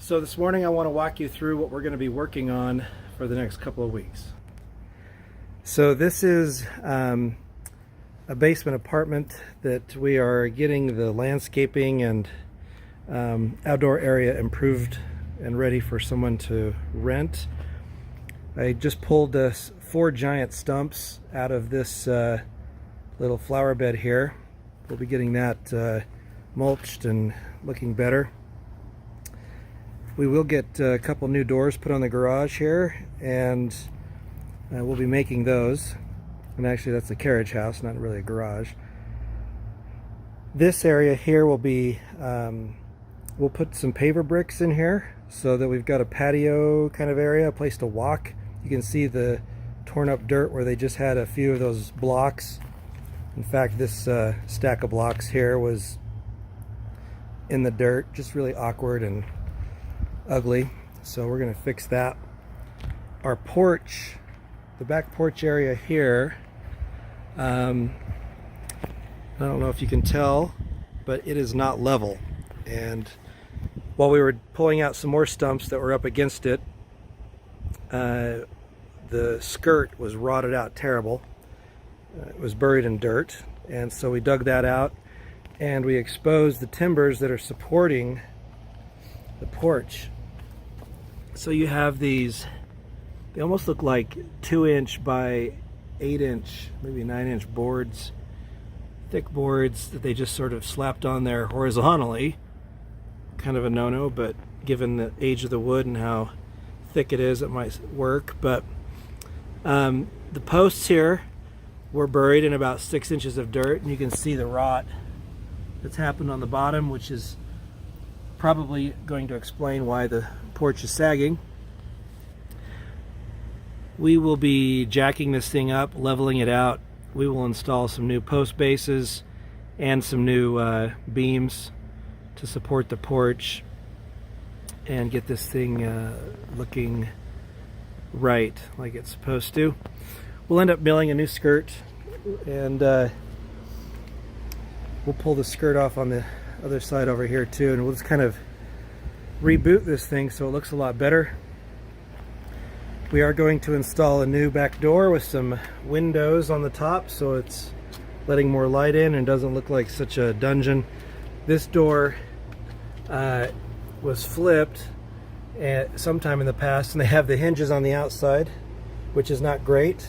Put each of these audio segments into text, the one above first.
So this morning I want to walk you through what we're going to be working on for the next couple of weeks. So this is a basement apartment that we are getting the landscaping and outdoor area improved and ready for someone to rent. I just pulled 4 giant stumps out of this little flower bed here. We'll be getting that mulched and looking better. We will get a couple new doors put on the garage here, and we'll be making those. And actually that's a carriage house, not really a garage. This area here will be, we'll put some paver bricks in here so that we've got a patio kind of area, a place to walk. You can see the torn up dirt where they just had a few of those blocks. In fact, this stack of blocks here was in the dirt, just really awkward and ugly, so we're going to fix that. Our porch, the back porch area here, I don't know if you can tell, but it is not level, and while we were pulling out some more stumps that were up against it, the skirt was rotted out terrible. It was buried in dirt, and so we dug that out and we exposed the timbers that are supporting the porch. So you have these, they almost look like 2-inch by 8-inch, maybe 9-inch boards, thick boards that they just sort of slapped on there horizontally. Kind of a no-no, but given the age of the wood and how thick it is, it might work. But the posts here were buried in about 6 inches of dirt, and you can see the rot that's happened on the bottom, which is probably going to explain why the porch is sagging. We will be jacking this thing up, leveling it out. We will install some new post bases and some new beams to support the porch and get this thing looking right, like it's supposed to. We'll end up milling a new skirt, and we'll pull the skirt off on the other side over here too, and we'll just kind of reboot this thing so it looks a lot better. We are going to install a new back door with some windows on the top so it's letting more light in and doesn't look like such a dungeon. This door was flipped sometime in the past, and they have the hinges on the outside, which is not great.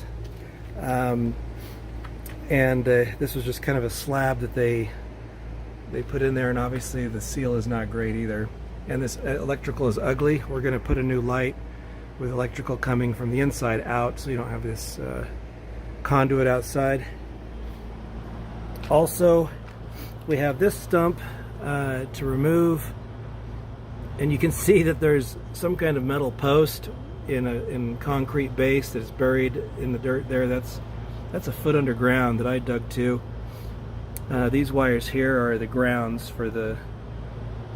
This was just kind of a slab that they put in there, and obviously the seal is not great either. And this electrical is ugly. We're going to put a new light with electrical coming from the inside out, so you don't have this conduit outside. Also, we have this stump to remove, and you can see that there's some kind of metal post in concrete base that's buried in the dirt there. That's a foot underground that I dug to. These wires here are the grounds for the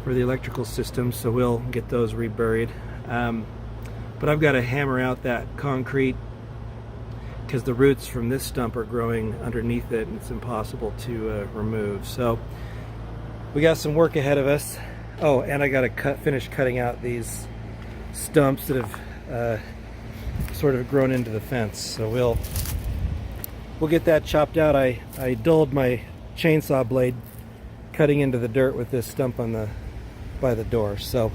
electrical system, so we'll get those reburied. But I've got to hammer out that concrete because the roots from this stump are growing underneath it, and it's impossible to remove. So we got some work ahead of us. Oh, and I got to finish cutting out these stumps that have sort of grown into the fence. So we'll get that chopped out. I dulled my chainsaw blade cutting into the dirt with this stump by the door. So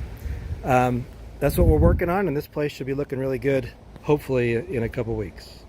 that's what we're working on, and this place should be looking really good, hopefully in a couple weeks.